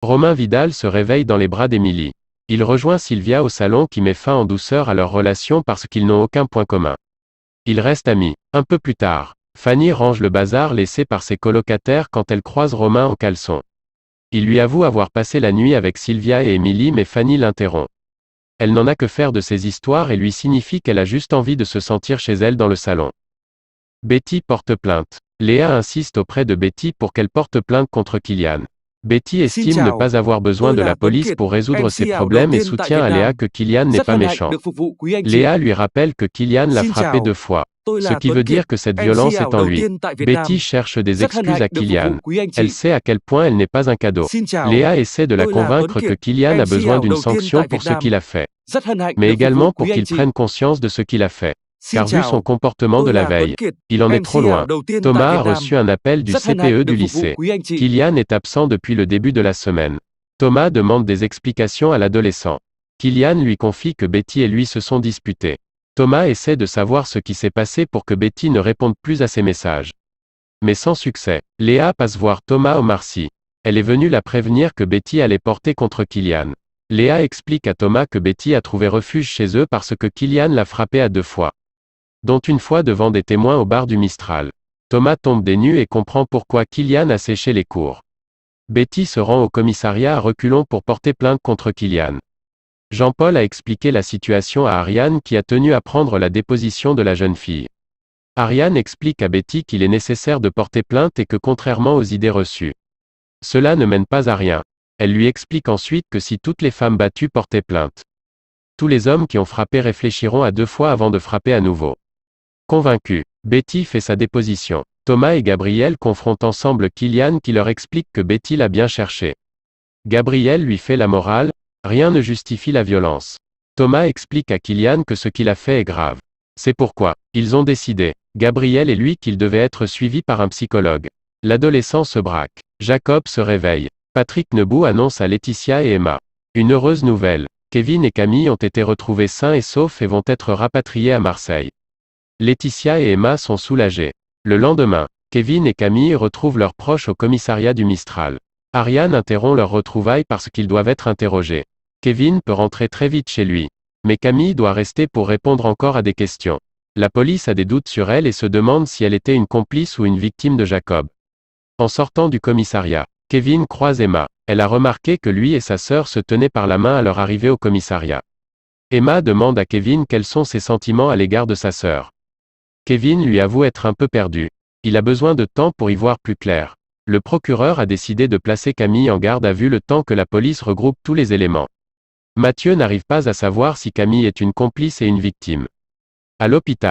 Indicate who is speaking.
Speaker 1: Romain Vidal se réveille dans les bras d'Émilie. Il rejoint Sylvia au salon qui met fin en douceur à leur relation parce qu'ils n'ont aucun point commun. Ils restent amis. Un peu plus tard, Fanny range le bazar laissé par ses colocataires quand elle croise Romain en caleçon. Il lui avoue avoir passé la nuit avec Sylvia et Émilie mais Fanny l'interrompt. Elle n'en a que faire de ces histoires et lui signifie qu'elle a juste envie de se sentir chez elle dans le salon. Betty porte plainte. Léa insiste auprès de Betty pour qu'elle porte plainte contre Kylian. Betty estime ne pas avoir besoin de la police pour résoudre ses problèmes et soutient à Léa que Kylian n'est pas méchant. Léa lui rappelle que Kylian l'a frappé 2 fois. Ce qui veut dire que cette violence est en lui. Betty cherche des excuses à Kylian. Elle sait à quel point elle n'est pas un cadeau. Léa essaie de la convaincre que Kylian a besoin d'une sanction pour ce qu'il a fait. Mais également pour qu'il prenne conscience de ce qu'il a fait. Car vu son comportement de la veille, il en est trop loin. Thomas a reçu un appel du CPE du lycée. Kylian est absent depuis le début de la semaine. Thomas demande des explications à l'adolescent. Kylian lui confie que Betty et lui se sont disputés. Thomas essaie de savoir ce qui s'est passé pour que Betty ne réponde plus à ses messages. Mais sans succès. Léa passe voir Thomas au Marcy. Elle est venue la prévenir que Betty allait porter contre Kylian. Léa explique à Thomas que Betty a trouvé refuge chez eux parce que Kylian l'a frappée à 2 fois. Dont une fois devant des témoins au bar du Mistral. Thomas tombe des nues et comprend pourquoi Kylian a séché les cours. Betty se rend au commissariat à reculons pour porter plainte contre Kylian. Jean-Paul a expliqué la situation à Ariane qui a tenu à prendre la déposition de la jeune fille. Ariane explique à Betty qu'il est nécessaire de porter plainte et que contrairement aux idées reçues, cela ne mène pas à rien. Elle lui explique ensuite que si toutes les femmes battues portaient plainte, tous les hommes qui ont frappé réfléchiront à 2 fois avant de frapper à nouveau. Convaincue, Betty fait sa déposition. Thomas et Gabriel confrontent ensemble Kylian qui leur explique que Betty l'a bien cherché. Gabriel lui fait la morale, rien ne justifie la violence. Thomas explique à Kylian que ce qu'il a fait est grave. C'est pourquoi, ils ont décidé, Gabriel et lui qu'il devait être suivi par un psychologue. L'adolescent se braque. Jacob se réveille. Patrick Nebou annonce à Laetitia et Emma une heureuse nouvelle. Kevin et Camille ont été retrouvés sains et saufs et vont être rapatriés à Marseille. Laetitia et Emma sont soulagées. Le lendemain, Kevin et Camille retrouvent leurs proches au commissariat du Mistral. Ariane interrompt leur retrouvailles parce qu'ils doivent être interrogés. Kevin peut rentrer très vite chez lui. Mais Camille doit rester pour répondre encore à des questions. La police a des doutes sur elle et se demande si elle était une complice ou une victime de Jacob. En sortant du commissariat, Kevin croise Emma. Elle a remarqué que lui et sa sœur se tenaient par la main à leur arrivée au commissariat. Emma demande à Kevin quels sont ses sentiments à l'égard de sa sœur. Kevin lui avoue être un peu perdu. Il a besoin de temps pour y voir plus clair. Le procureur a décidé de placer Camille en garde à vue le temps que la police regroupe tous les éléments. Mathieu n'arrive pas à savoir si Camille est une complice et une victime. À l'hôpital,